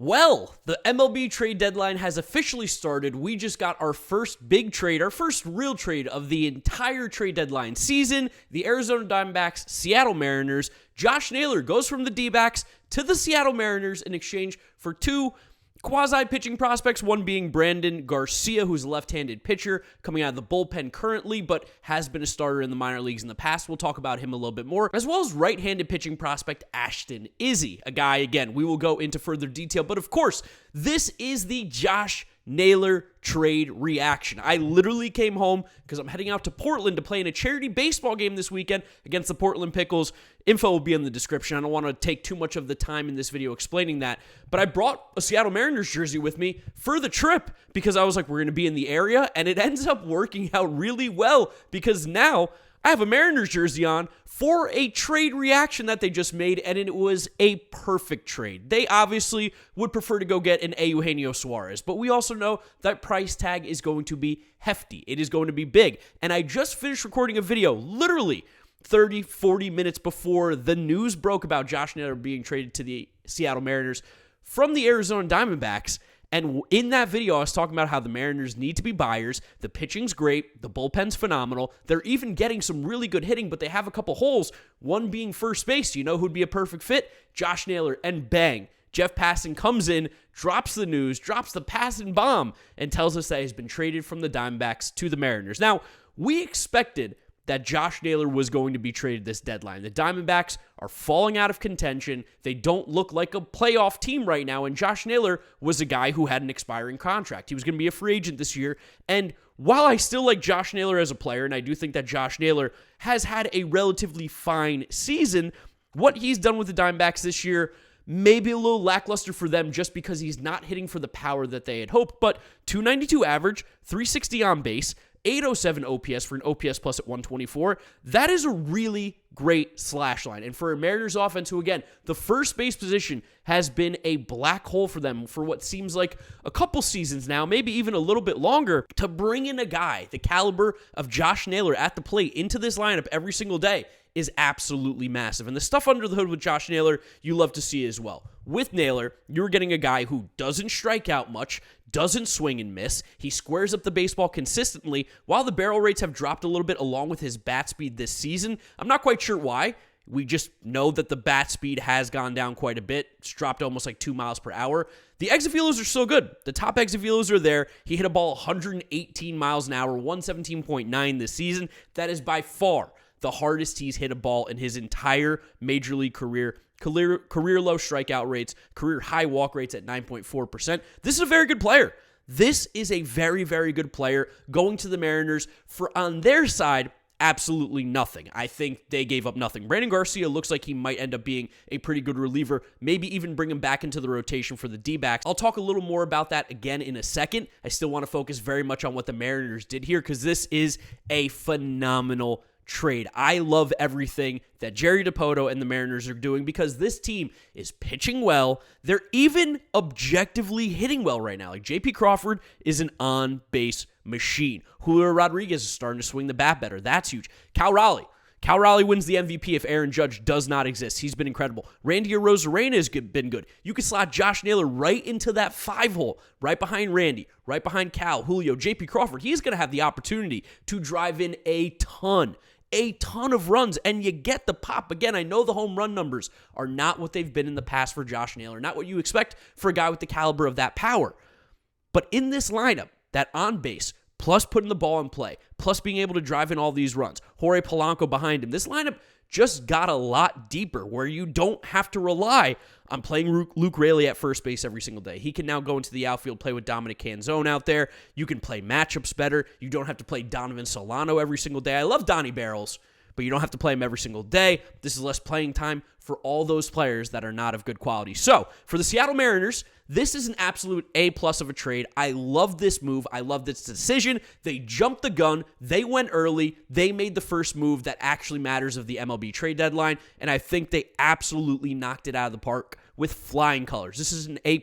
Well, the MLB trade deadline has officially started. We just got our first big trade, our first real trade of the entire trade deadline season. The Arizona Diamondbacks, Seattle Mariners. Josh Naylor goes from the D-backs to the Seattle Mariners in exchange for two quasi-pitching prospects, one being Brandyn Garcia, who's a left-handed pitcher coming out of the bullpen currently, but has been a starter in the minor leagues in the past. We'll talk about him a little bit more, as well as right-handed pitching prospect Ashton, Izzi, a guy, again, we will go into further detail, but of course, this is the Josh Naylor trade reaction. I literally came home because I'm heading out to Portland to play in a charity baseball game this weekend against the Portland Pickles. Info will be in the description. I don't want to take too much of the time in this video explaining that, but I brought a Seattle Mariners jersey with me for the trip because I was like, we're going to be in the area, and it ends up working out really well because now I have a Mariners jersey on for a trade reaction that they just made, and it was a perfect trade. They obviously would prefer to go get an Eugenio Suarez, but we also know that price tag is going to be hefty. It is going to be big, and I just finished recording a video, literally 30, 40 minutes before the news broke about Josh Naylor being traded to the Seattle Mariners from the Arizona Diamondbacks. And in that video, I was talking about how the Mariners need to be buyers. The pitching's great. The bullpen's phenomenal. They're even getting some really good hitting, but they have a couple holes, one being first base. You know who'd be a perfect fit? Josh Naylor. And bang, Jeff Passan comes in, drops the news, drops the Passan bomb, and tells us that he's been traded from the Diamondbacks to the Mariners. Now, we expected that Josh Naylor was going to be traded this deadline. The Diamondbacks are falling out of contention. They don't look like a playoff team right now, and Josh Naylor was a guy who had an expiring contract. He was going to be a free agent this year, and while I still like Josh Naylor as a player, and I do think that Josh Naylor has had a relatively fine season, what he's done with the Diamondbacks this year maybe a little lackluster for them just because he's not hitting for the power that they had hoped, but 292 average, 360 on base, 807 OPS for an OPS plus at 124. That is a really great slash line. And for a Mariners offense, who again, the first base position has been a black hole for them for what seems like a couple seasons now, maybe even a little bit longer, to bring in a guy the caliber of Josh Naylor at the plate into this lineup every single day is absolutely massive. And the stuff under the hood with Josh Naylor, you love to see as well. With Naylor, you're getting a guy who doesn't strike out much, doesn't swing and miss. He squares up the baseball consistently. While the barrel rates have dropped a little bit along with his bat speed this season, I'm not quite sure why. We just know that the bat speed has gone down quite a bit. It's dropped almost like 2 miles per hour. The exit velos are still good. The top exit velos are there. He hit a ball 118 miles an hour, 117.9 this season. That is by far the hardest he's hit a ball in his entire major league career. Career low strikeout rates, career high walk rates at 9.4%. This is a very good player. This is a very, very good player going to the Mariners for, on their side, absolutely nothing. I think they gave up nothing. Brandyn Garcia looks like he might end up being a pretty good reliever, maybe even bring him back into the rotation for the D-backs. I'll talk a little more about that again in a second. I still want to focus very much on what the Mariners did here because this is a phenomenal trade. I love everything that Jerry Dipoto and the Mariners are doing because this team is pitching well. They're even objectively hitting well right now. Like J.P. Crawford is an on-base machine. Julio Rodriguez is starting to swing the bat better. That's huge. Cal Raleigh wins the MVP if Aaron Judge does not exist. He's been incredible. Randy Arozarena has been good. You can slot Josh Naylor right into that 5-hole, right behind Randy, right behind Cal, Julio, J.P. Crawford. He's going to have the opportunity to drive in a ton of runs, and you get the pop. Again, I know the home run numbers are not what they've been in the past for Josh Naylor, not what you expect for a guy with the caliber of that power. But in this lineup, that on base, plus putting the ball in play, plus being able to drive in all these runs, Jorge Polanco behind him, this lineup just got a lot deeper where you don't have to rely on playing Luke Raley at first base every single day. He can now go into the outfield, play with Dominic Canzone out there. You can play matchups better. You don't have to play Donovan Solano every single day. I love Donnie Barrels, but you don't have to play him every single day. This is less playing time for all those players that are not of good quality. So, for the Seattle Mariners, this is an absolute A+ of a trade. I love this move. I love this decision. They jumped the gun. They went early. They made the first move that actually matters of the MLB trade deadline, and I think they absolutely knocked it out of the park with flying colors. This is an A+.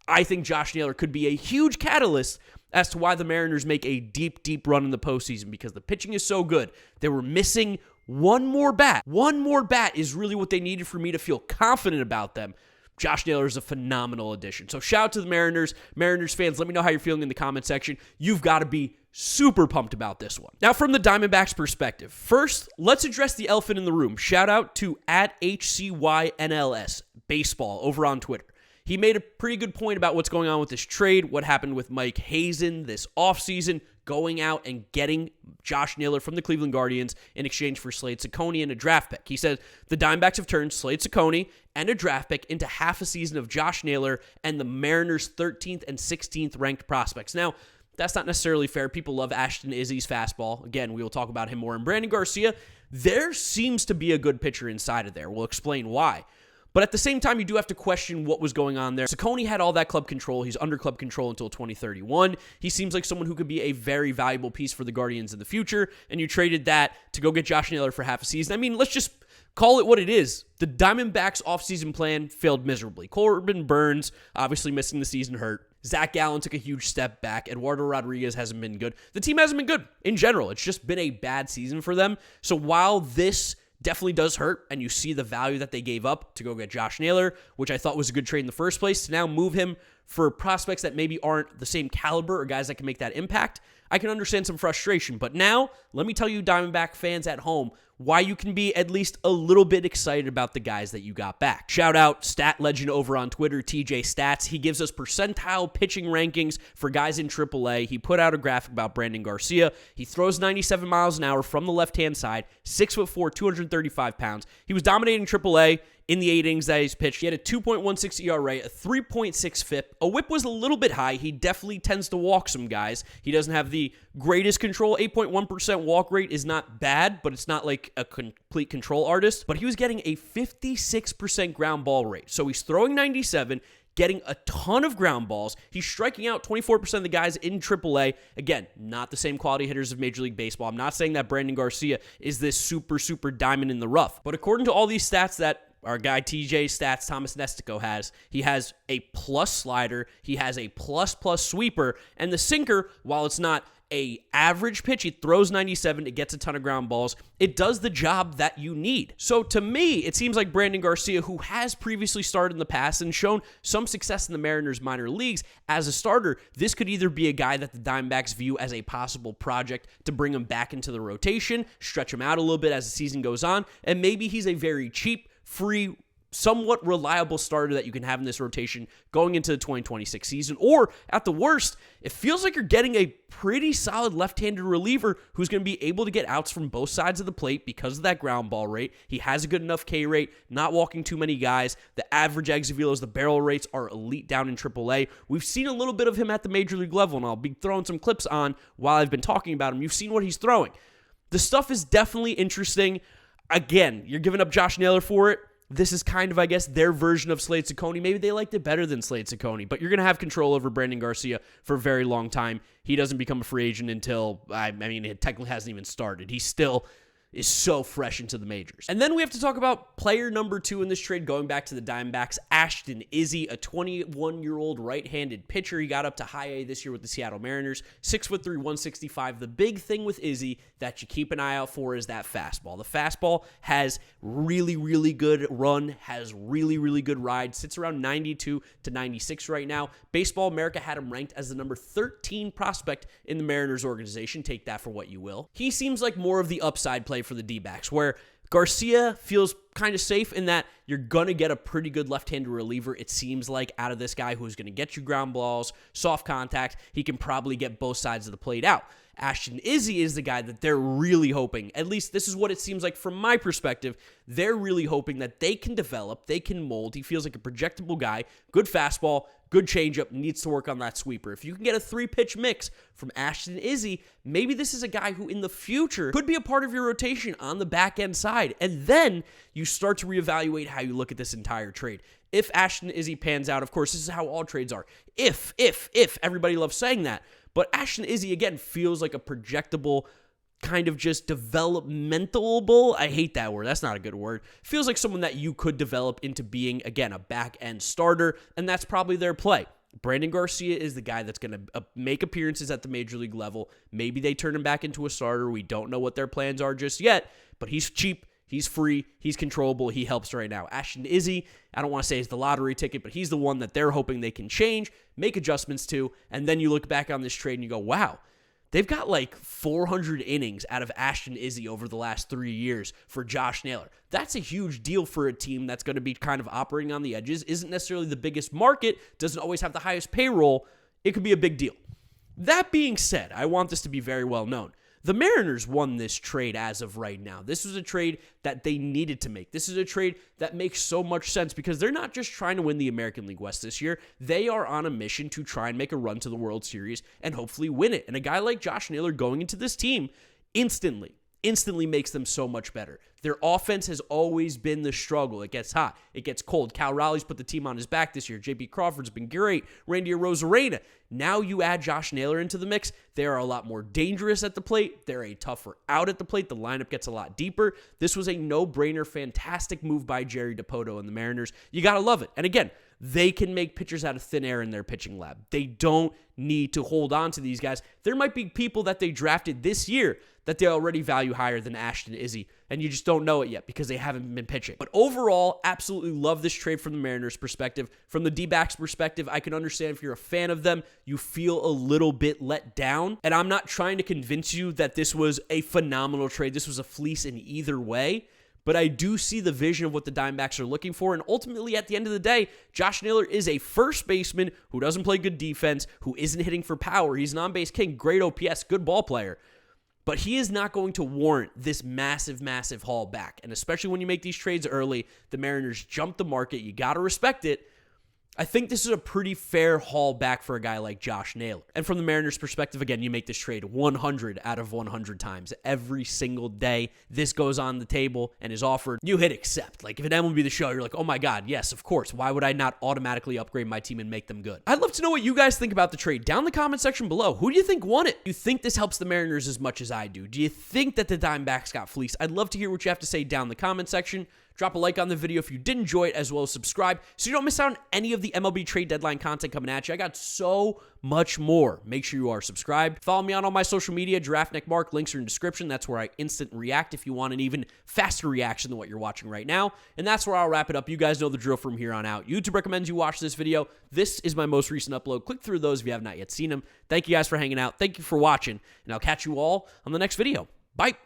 I think Josh Naylor could be a huge catalyst as to why the Mariners make a deep, deep run in the postseason because the pitching is so good. They were missing one more bat. One more bat is really what they needed for me to feel confident about them. Josh Naylor is a phenomenal addition. So shout out to the Mariners. Mariners fans, let me know how you're feeling in the comment section. You've got to be super pumped about this one. Now, from the Diamondbacks perspective, first, let's address the elephant in the room. Shout out to @HCYNLS Baseball over on Twitter. He made a pretty good point about what's going on with this trade, what happened with Mike Hazen this offseason, going out and getting Josh Naylor from the Cleveland Guardians in exchange for Slade Cecconi and a draft pick. He said the Diamondbacks have turned Slade Cecconi and a draft pick into half a season of Josh Naylor and the Mariners' 13th and 16th ranked prospects. Now, that's not necessarily fair. People love Ashton Izzi's fastball. Again, we will talk about him more. And Brandyn Garcia, there seems to be a good pitcher inside of there. We'll explain why. But at the same time, you do have to question what was going on there. Cecconi had all that club control. He's under club control until 2031. He seems like someone who could be a very valuable piece for the Guardians in the future, and you traded that to go get Josh Naylor for half a season. I mean, let's just call it what it is. The Diamondbacks' offseason plan failed miserably. Corbin Burns, obviously missing the season, hurt. Zach Gallen took a huge step back. Eduardo Rodriguez hasn't been good. The team hasn't been good in general. It's just been a bad season for them. So while this definitely does hurt, and you see the value that they gave up to go get Josh Naylor, which I thought was a good trade in the first place, to now move him for prospects that maybe aren't the same caliber or guys that can make that impact, I can understand some frustration. But now, let me tell you, Diamondback fans at home, why you can be at least a little bit excited about the guys that you got back. Shout out Stat Legend over on Twitter, TJ Stats. He gives us percentile pitching rankings for guys in AAA. He put out a graphic about Brandyn Garcia. He throws 97 miles an hour from the left-hand side, 6'4", 235 pounds. He was dominating AAA in the 8 innings that he's pitched. He had a 2.16 ERA, a 3.6 FIP. A whip was a little bit high. He definitely tends to walk some guys. He doesn't have the greatest control. 8.1% walk rate is not bad, but it's not like a complete control artist. But he was getting a 56% ground ball rate. So he's throwing 97, getting a ton of ground balls. He's striking out 24% of the guys in AAA. Again, not the same quality hitters of Major League Baseball. I'm not saying that Brandyn Garcia is this super diamond in the rough. But according to all these stats that our guy TJ Stats, Thomas Nestico, has, he has a plus slider, he has a plus sweeper, and the sinker, while it's not a average pitch, it throws 97, it gets a ton of ground balls, it does the job that you need. So to me, it seems like Brandyn Garcia, who has previously started in the past and shown some success in the Mariners minor leagues as a starter, this could either be a guy that the Diamondbacks view as a possible project to bring him back into the rotation, stretch him out a little bit as the season goes on, and maybe he's a very cheap, free, somewhat reliable starter that you can have in this rotation going into the 2026 season. Or, at the worst, it feels like you're getting a pretty solid left-handed reliever who's going to be able to get outs from both sides of the plate because of that ground ball rate. He has a good enough K rate, not walking too many guys. The average exit velos, the barrel rates are elite down in AAA. We've seen a little bit of him at the major league level, and I'll be throwing some clips on while I've been talking about him. You've seen what he's throwing. The stuff is definitely interesting. Again, you're giving up Josh Naylor for it. This is kind of, I guess, their version of Slade Cecconi. Maybe they liked it better than Slade Cecconi, but you're going to have control over Brandyn Garcia for a very long time. He doesn't become a free agent until, it technically hasn't even started. He still is so fresh into the majors. And then we have to talk about player number 2 in this trade, going back to the Diamondbacks, Ashton Izzi, a 21-year-old right-handed pitcher. He got up to high A this year with the Seattle Mariners, 6'3", 165. The big thing with Izzi that you keep an eye out for is that fastball. The fastball has really good run, has really good ride, sits around 92 to 96 right now. Baseball America had him ranked as the number 13 prospect in the Mariners organization. Take that for what you will. He seems like more of the upside play for the D-backs, where Garcia feels kind of safe in that you're going to get a pretty good left-handed reliever, it seems like, out of this guy who's going to get you ground balls, soft contact. He can probably get both sides of the plate out. Ashton Izzi is the guy that they're really hoping, at least this is what it seems like from my perspective, they're really hoping that they can develop, they can mold. He feels like a projectable guy, good fastball, good changeup, needs to work on that sweeper. If you can get a 3-pitch mix from Ashton Izzi, maybe this is a guy who in the future could be a part of your rotation on the back end side. And then you start to reevaluate how you look at this entire trade. If Ashton Izzi pans out, of course, this is how all trades are. If, everybody loves saying that. But Ashton Izzi, again, feels like a projectable, kind of just developmental. I hate that word. That's not a good word. Feels like someone that you could develop into being, again, a back-end starter, and that's probably their play. Brandyn Garcia is the guy that's going to make appearances at the major league level. Maybe they turn him back into a starter. We don't know what their plans are just yet, but he's cheap. He's free. He's controllable. He helps right now. Ashton Izzi, I don't want to say he's the lottery ticket, but he's the one that they're hoping they can change, make adjustments to, and then you look back on this trade and you go, wow, they've got like 400 innings out of Ashton Izzi over the last 3 years for Josh Naylor. That's a huge deal for a team that's going to be kind of operating on the edges, isn't necessarily the biggest market, doesn't always have the highest payroll. It could be a big deal. That being said, I want this to be very well known. The Mariners won this trade as of right now. This was a trade that they needed to make. This is a trade that makes so much sense because they're not just trying to win the American League West this year. They are on a mission to try and make a run to the World Series and hopefully win it. And a guy like Josh Naylor going into this team instantly makes them so much better. Their offense has always been the struggle. It gets hot. It gets cold. Cal Raleigh's put the team on his back this year. J.P. Crawford's been great. Randy Arozarena. Now you add Josh Naylor into the mix. They are a lot more dangerous at the plate. They're a tougher out at the plate. The lineup gets a lot deeper. This was a no-brainer, fantastic move by Jerry Dipoto and the Mariners. You got to love it. And again, they can make pitchers out of thin air in their pitching lab. They don't need to hold on to these guys. There might be people that they drafted this year that they already value higher than Ashton Izzi, and you just don't know it yet because they haven't been pitching. But overall, absolutely love this trade from the Mariners' perspective. From the D-backs' perspective, I can understand if you're a fan of them, you feel a little bit let down. And I'm not trying to convince you that this was a phenomenal trade. This was a fleece in either way. But I do see the vision of what the Diamondbacks are looking for. And ultimately, at the end of the day, Josh Naylor is a first baseman who doesn't play good defense, who isn't hitting for power. He's an on-base king, great OPS, good ball player. But he is not going to warrant this massive, massive haul back. And especially when you make these trades early, the Mariners jump the market. You got to respect it. I think this is a pretty fair haul back for a guy like Josh Naylor. And from the Mariners' perspective, again, you make this trade 100 out of 100 times. Every single day this goes on the table and is offered, you hit accept. Like if an MLB The Show, you're like, oh my God, yes, of course. Why would I not automatically upgrade my team and make them good? I'd love to know what you guys think about the trade. Down in the comment section below, who do you think won it? Do you think this helps the Mariners as much as I do? Do you think that the Diamondbacks got fleeced? I'd love to hear what you have to say down in the comment section. Drop a like on the video if you did enjoy it, as well as subscribe so you don't miss out on any of the MLB trade deadline content coming at you. I got so much more. Make sure you are subscribed. Follow me on all my social media, GiraffeNeckMarc. Links are in the description. That's where I instant react if you want an even faster reaction than what you're watching right now. And that's where I'll wrap it up. You guys know the drill from here on out. YouTube recommends you watch this video. This is my most recent upload. Click through those if you have not yet seen them. Thank you guys for hanging out. Thank you for watching, and I'll catch you all on the next video. Bye.